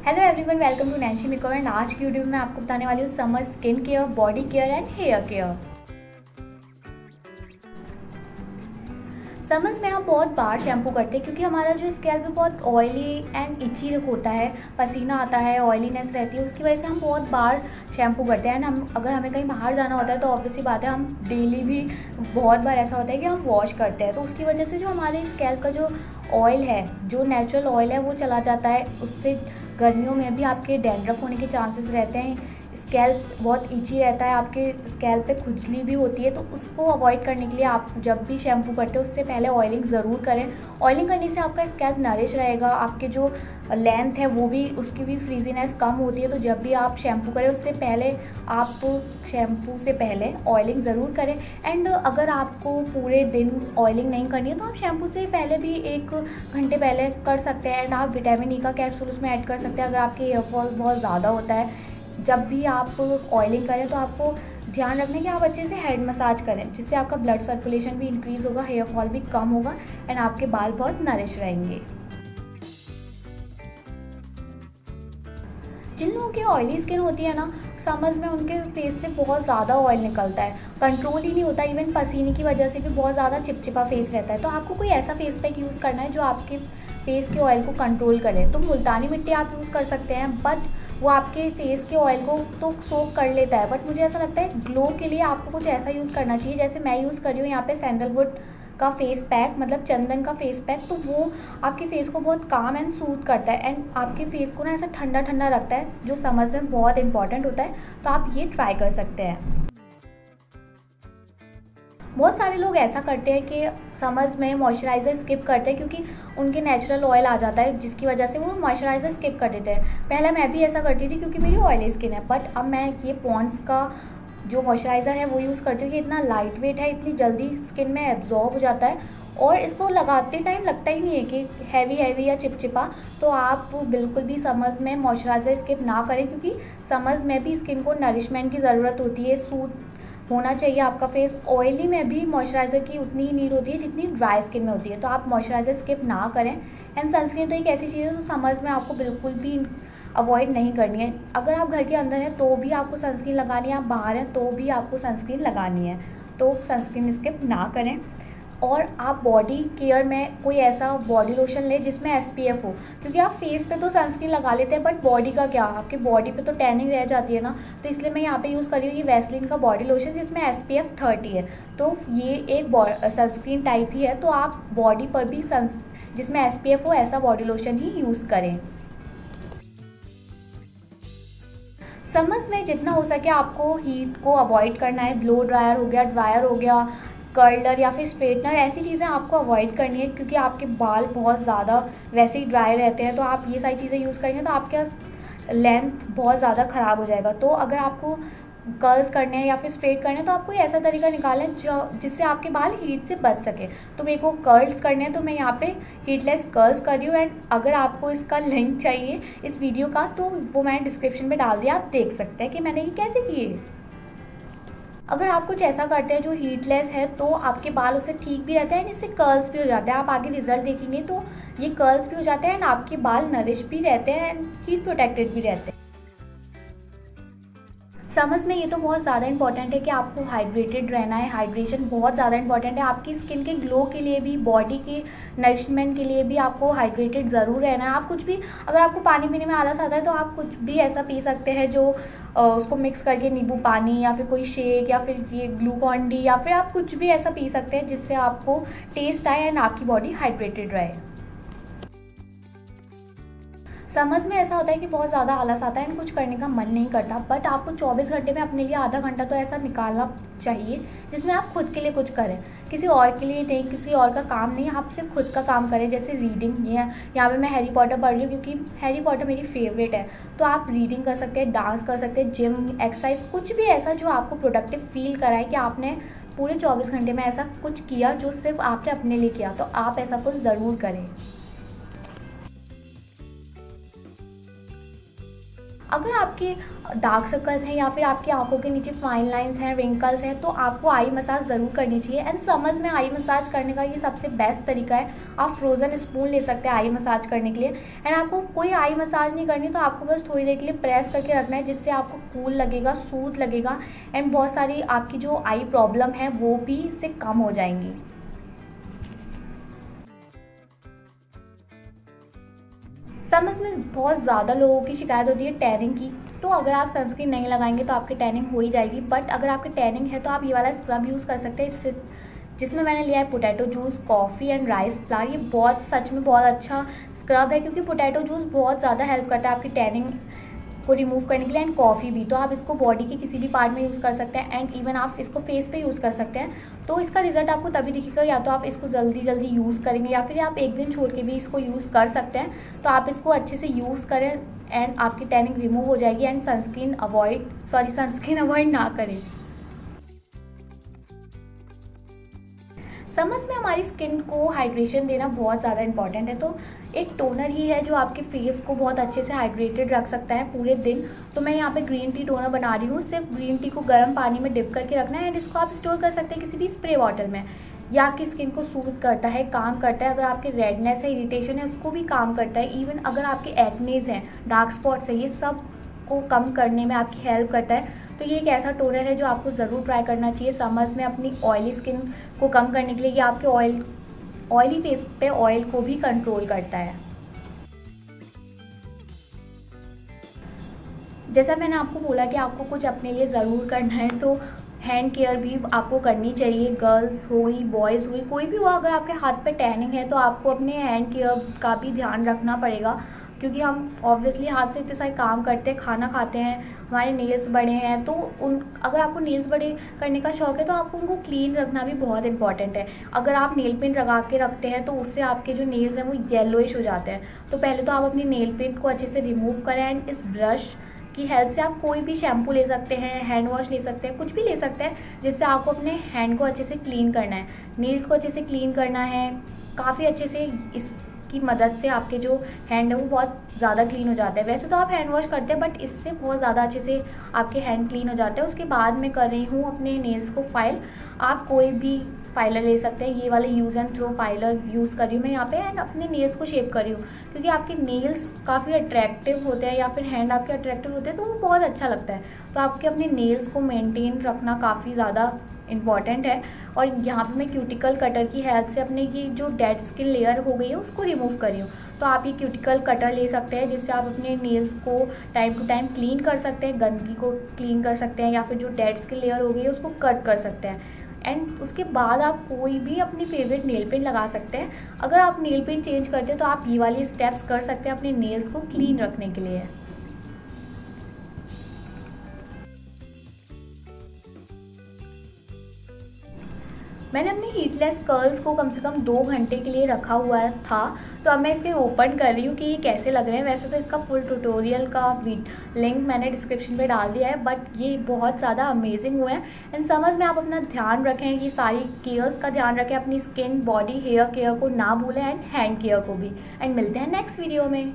Hello everyone, welcome to Nancy makeover. And आज की video में मैं आपको बताने वाली हूँ summer skin care, body care and hair care. Summers में हम बहुत बार शैम्पू करते हैं क्योंकि हमारा जो स्कैल्प है बहुत ऑयली एंड इची होता है, पसीना आता है, ऑयलीनेस रहती है, उसकी वजह से हम बहुत बार शैम्पू करते हैं। एंड अगर हमें कहीं बाहर जाना होता है तो ऑब्वियसली बात है, हम डेली भी बहुत बार ऐसा होता है कि हम वॉश करते हैं, तो उसकी वजह से जो हमारे स्कैल्प का जो ऑयल है, जो नेचुरल ऑयल है, वो चला जाता है। उससे गर्मियों में भी आपके डैंड्रफ होने के चांसेस रहते हैं, स्कैल्प बहुत इची रहता है, आपके स्कैल्प पे खुजली भी होती है। तो उसको अवॉइड करने के लिए आप जब भी शैम्पू करते हो उससे पहले ऑयलिंग ज़रूर करें। ऑयलिंग करने से आपका स्कैल्प नरिश रहेगा, आपके जो लेंथ है वो भी, उसकी भी फ्रीजीनेस कम होती है। तो जब भी आप शैम्पू करें उससे पहले आप शैम्पू से पहले ऑयलिंग ज़रूर करें। एंड अगर आपको पूरे दिन ऑयलिंग नहीं करनी है तो आप शैम्पू से पहले भी 1 घंटे पहले कर सकते हैं। एंड आप विटामिन ई का कैप्सूल उसमें ऐड कर सकते हैं अगर आपके हेयर फॉल बहुत ज़्यादा होता है। जब भी आप ऑयलिंग करें तो आपको ध्यान रखना है कि आप अच्छे से हेड मसाज करें, जिससे आपका ब्लड सर्कुलेशन भी इंक्रीज़ होगा, हेयर फॉल भी कम होगा एंड आपके बाल बहुत नरिश रहेंगे। जिन लोगों की ऑयली स्किन होती है ना, समर्स में उनके फेस से बहुत ज़्यादा ऑयल निकलता है, कंट्रोल ही नहीं होता। इवन पसीने की वजह से भी बहुत ज़्यादा चिपचिपा फेस रहता है। तो आपको कोई ऐसा फेस पैक यूज़ करना है जो आपके फेस के ऑयल को कंट्रोल करे। तो मुल्तानी मिट्टी आप यूज़ कर सकते हैं, बट वो आपके फेस के ऑयल को तो सोक कर लेता है। बट मुझे ऐसा लगता है ग्लो के लिए आपको कुछ ऐसा यूज़ करना चाहिए, जैसे मैं यूज़ कर रही हूँ यहाँ पे सैंडलवुड का फेस पैक, मतलब चंदन का फेस पैक। तो वो आपके फेस को बहुत काम एंड सूथ करता है एंड आपके फेस को ना ऐसा ठंडा ठंडा रखता है, जो समर्स में बहुत इंपॉर्टेंट होता है। तो आप ये ट्राई कर सकते हैं। बहुत सारे लोग ऐसा करते हैं कि समर्स में मॉइस्चराइज़र स्किप करते हैं क्योंकि उनके नेचुरल ऑयल आ जाता है, जिसकी वजह से वो मॉइस्चराइज़र स्किप कर देते हैं। पहले मैं भी ऐसा करती थी क्योंकि मेरी ऑयली स्किन है, बट अब मैं ये पॉन्ड्स का जो मॉइस्चराइज़र है वो यूज़ करती हूँ कि इतना लाइट वेट है, इतनी जल्दी स्किन में एब्जॉर्ब हो जाता है और इसको लगाते टाइम लगता ही नहीं है कि हैवी या चिपचिपा। तो आप बिल्कुल भी समर्स में मॉइस्चराइज़र स्किप ना करें क्योंकि समर्स में भी स्किन को नरिशमेंट की ज़रूरत होती है, सूथ होना चाहिए आपका फेस। ऑयली में भी मॉइस्चराइज़र की उतनी ही नीड होती है जितनी ड्राई स्किन में होती है। तो आप मॉइस्चराइज़र स्किप ना करें। एंड सनस्क्रीन तो एक ऐसी चीज़ है जो समर्स में आपको बिल्कुल भी अवॉइड नहीं करनी है। अगर आप घर के अंदर हैं तो भी आपको सनस्क्रीन लगानी है, आप बाहर हैं तो भी आपको सनस्क्रीन लगानी है। तो सनस्क्रीन स्किप ना करें। और आप बॉडी केयर में कोई ऐसा बॉडी लोशन लें जिसमें SPF हो, क्योंकि आप फेस पे तो सनस्क्रीन लगा लेते हैं बट बॉडी का क्या, आपकी बॉडी पे तो टैनिंग रह जाती है ना। तो इसलिए मैं यहाँ पे यूज़ कर रही हूँ ये वैसलीन का बॉडी लोशन जिसमें SPF 30 है। तो ये एक सनस्क्रीन टाइप ही है। तो आप बॉडी पर भी जिसमें SPF हो ऐसा बॉडी लोशन ही यूज़ करें। समर्स में जितना हो सके आपको हीट को अवॉइड करना है। ब्लो ड्रायर हो गया, कर्लर या फिर स्ट्रेटनर, ऐसी चीज़ें आपको अवॉइड करनी है क्योंकि आपके बाल बहुत ज़्यादा वैसे ही ड्राई रहते हैं। तो आप ये सारी चीज़ें यूज़ करेंगे तो आपका लेंथ बहुत ज़्यादा ख़राब हो जाएगा। तो अगर आपको कर्ल्स करने हैं या फिर स्ट्रेट करने हैं तो आप कोई ऐसा तरीका निकालें जो जिससे आपके बाल हीट से बच सके। तो मेरे को कर्ल्स करने हैं तो मैं यहाँ पे हीटलेस कर्ल्स कर रही हूँ। एंड अगर आपको इसका लिंक चाहिए इस वीडियो का तो वो मैंने डिस्क्रिप्शन में डाल दिया, आप देख सकते हैं कि मैंने ये कैसे किए। अगर आप कुछ ऐसा करते हैं जो हीटलेस है तो आपके बाल उससे ठीक भी रहते हैं, इससे कर्ल्स भी हो जाते हैं। आप आगे रिजल्ट देखेंगे तो ये कर्ल्स भी हो जाते हैं एंड आपके बाल नरिश भी रहते हैं एंड हीट प्रोटेक्टेड भी रहते हैं। समर्स में ये तो बहुत ज़्यादा इंपॉर्टेंट है कि आपको हाइड्रेटेड रहना है। हाइड्रेशन बहुत ज़्यादा इंपॉर्टेंट है आपकी स्किन के ग्लो के लिए भी, बॉडी के नरिशमेंट के लिए भी आपको हाइड्रेटेड ज़रूर रहना है। आप कुछ भी, अगर आपको पानी पीने में आलस आता है तो आप कुछ भी ऐसा पी सकते हैं जो उसको मिक्स करके, नींबू पानी या फिर कोई शेक या फिर ये ग्लूकॉन डी या फिर आप कुछ भी ऐसा पी सकते हैं जिससे आपको टेस्ट आए एंड आपकी बॉडी हाइड्रेटेड रहे। समर्स में ऐसा होता है कि बहुत ज़्यादा आलस आता है एंड कुछ करने का मन नहीं करता, बट आपको 24 घंटे में अपने लिए आधा घंटा तो ऐसा निकालना चाहिए जिसमें आप खुद के लिए कुछ करें, किसी और के लिए नहीं, किसी और का काम नहीं, आप सिर्फ खुद का काम करें। जैसे रीडिंग, ये यहाँ पे मैं हैरी पॉटर पढ़ रही हूँ क्योंकि हैरी पॉटर मेरी फेवरेट है। तो आप रीडिंग कर सकते हैं, डांस कर सकते हैं, जिम, एक्सरसाइज, कुछ भी ऐसा जो आपको प्रोडक्टिव फील कराए कि आपने पूरे 24 घंटे में ऐसा कुछ किया जो सिर्फ आपने अपने लिए किया। तो आप ऐसा कुछ ज़रूर करें। अगर आपके डार्क सर्कल्स हैं या फिर आपकी आंखों के नीचे फाइन लाइंस हैं, रिंकल्स हैं, तो आपको आई मसाज ज़रूर करनी चाहिए। एंड समर्स में आई मसाज करने का ये सबसे बेस्ट तरीका है। आप फ्रोज़न स्पून ले सकते हैं आई मसाज करने के लिए। एंड आपको कोई आई मसाज नहीं करनी, तो आपको बस थोड़ी देर के लिए प्रेस करके रखना है, जिससे आपको कूल लगेगा, सूद लगेगा एंड बहुत सारी आपकी जो आई प्रॉब्लम है वो भी इससे कम हो जाएंगी। समर्स में बहुत ज़्यादा लोगों की शिकायत होती है टैनिंग की, तो अगर आप सनस्क्रीन नहीं लगाएंगे तो आपकी टैनिंग हो ही जाएगी। बट अगर आपकी टैनिंग है तो आप ये वाला स्क्रब यूज़ कर सकते हैं, जिसमें मैंने लिया है potato juice, coffee and rice flour. ये बहुत सच में बहुत अच्छा स्क्रब है, क्योंकि पोटैटो जूस बहुत ज़्यादा हेल्प करता है आपकी टैनिंग को रिमूव करने के लिए, एंड कॉफ़ी भी। तो आप इसको बॉडी के किसी भी पार्ट में यूज़ कर सकते हैं, एंड इवन आप इसको फेस पे यूज़ कर सकते हैं। तो इसका रिजल्ट आपको तभी दिखेगा, या तो आप इसको जल्दी यूज़ करेंगे या फिर आप एक दिन छोड़ के भी इसको यूज़ कर सकते हैं। तो आप इसको अच्छे से यूज़ करें एंड आपकी टैनिंग रिमूव हो जाएगी। एंड सनस्क्रीन अवॉइड ना करें। समर्स में हमारी स्किन को हाइड्रेशन देना बहुत ज़्यादा इंपॉर्टेंट है। तो एक टोनर ही है जो आपके फेस को बहुत अच्छे से हाइड्रेटेड रख सकता है पूरे दिन। तो मैं यहाँ पे ग्रीन टी टोनर बना रही हूँ। सिर्फ ग्रीन टी को गर्म पानी में डिप करके रखना है, एंड इसको आप स्टोर कर सकते हैं किसी भी स्प्रे बॉटल में। यह आपकी स्किन को सूद करता है, काम करता है। अगर आपके रेडनेस है, इरिटेशन है, उसको भी काम करता है। इवन अगर आपके एक्नेज हैं, डार्क स्पॉट्स है, ये सब को कम करने में आपकी हेल्प करता है। तो ये एक ऐसा टोनर है जो आपको ज़रूर ट्राई करना चाहिए समर्स में अपनी ऑयली स्किन को कम करने के लिए। ये आपके ऑयली फेस पे ऑयल को भी कंट्रोल करता है। जैसा मैंने आपको बोला कि आपको कुछ अपने लिए ज़रूर करना है, तो हैंड केयर भी आपको करनी चाहिए। गर्ल्स हुई, बॉयज़ हुई, कोई भी हो, अगर आपके हाथ पे टैनिंग है तो आपको अपने हैंड केयर का भी ध्यान रखना पड़ेगा, क्योंकि हम ऑब्वियसली हाथ से इतने सारे काम करते हैं, खाना खाते हैं, हमारे नेल्स बड़े हैं। तो अगर आपको नेल्स बड़े करने का शौक़ है तो आपको उनको क्लीन रखना भी बहुत इंपॉर्टेंट है। अगर आप नेल पेंट लगा के रखते हैं तो उससे आपके जो नेल्स हैं वो येलोइश हो जाते हैं। तो पहले तो आप अपनी नेल पेंट को अच्छे से रिमूव करें, एंड इस ब्रश की हेल्प से आप कोई भी शैम्पू ले सकते हैं, हैंड वॉश ले सकते हैं, कुछ भी ले सकते हैं, जिससे आपको अपने हैंड को अच्छे से क्लीन करना है, नेल्स को अच्छे से क्लीन करना है। काफ़ी अच्छे से इसकी मदद से आपके जो हैंड है वो बहुत ज़्यादा क्लीन हो जाते हैं। वैसे तो आप हैंड वॉश करते हैं, बट इससे बहुत ज़्यादा अच्छे से आपके हैंड क्लीन हो जाते हैं। उसके बाद मैं कर रही हूँ अपने नेल्स को फाइल। आप कोई भी फाइलर ले सकते हैं, ये वाले यूज़ एंड थ्रो फाइलर यूज़ कर रही हूँ मैं यहाँ पे, एंड अपने नेल्स को शेप कर रही हूँ, क्योंकि आपके नेल्स काफ़ी अट्रैक्टिव होते हैं या फिर हैंड आपके अट्रैक्टिव होते हैं, तो वो बहुत अच्छा लगता है। तो आपके अपने नेल्स को मेंटेन रखना काफ़ी ज़्यादा इम्पॉर्टेंट है। और यहाँ पे मैं क्यूटिकल कटर की हेल्प से अपने ये जो डेड स्किन लेयर हो गई है उसको रिमूव कर रही हूँ। तो आप ये क्यूटिकल कटर ले सकते हैं, जिससे आप अपने नेल्स को टाइम टू टाइम क्लीन कर सकते हैं, गंदगी को क्लीन कर सकते हैं, या फिर जो डेड स्किन लेयर हो गई है उसको कट कर सकते हैं। एंड उसके बाद आप कोई भी अपनी फेवरेट नेल पेंट लगा सकते हैं। अगर आप नेल पेंट चेंज करते हैं तो आप ये वाले स्टेप्स कर सकते हैं अपने नेल्स को क्लीन रखने के लिए। मैंने अपने हीटलेस कर्ल्स को कम से कम 2 घंटे के लिए रखा हुआ था। तो अब मैं इसे ओपन कर रही हूँ कि ये कैसे लग रहे हैं। वैसे तो इसका फुल ट्यूटोरियल का लिंक मैंने डिस्क्रिप्शन में डाल दिया है, बट ये बहुत ज़्यादा अमेजिंग हुए हैं। इन समर्स में आप अपना ध्यान रखें, ये सारी केयर्स का ध्यान रखें, अपनी स्किन, बॉडी, हेयर केयर को ना भूलें, एंड हैंड केयर को भी। एंड मिलते हैं नेक्स्ट वीडियो में।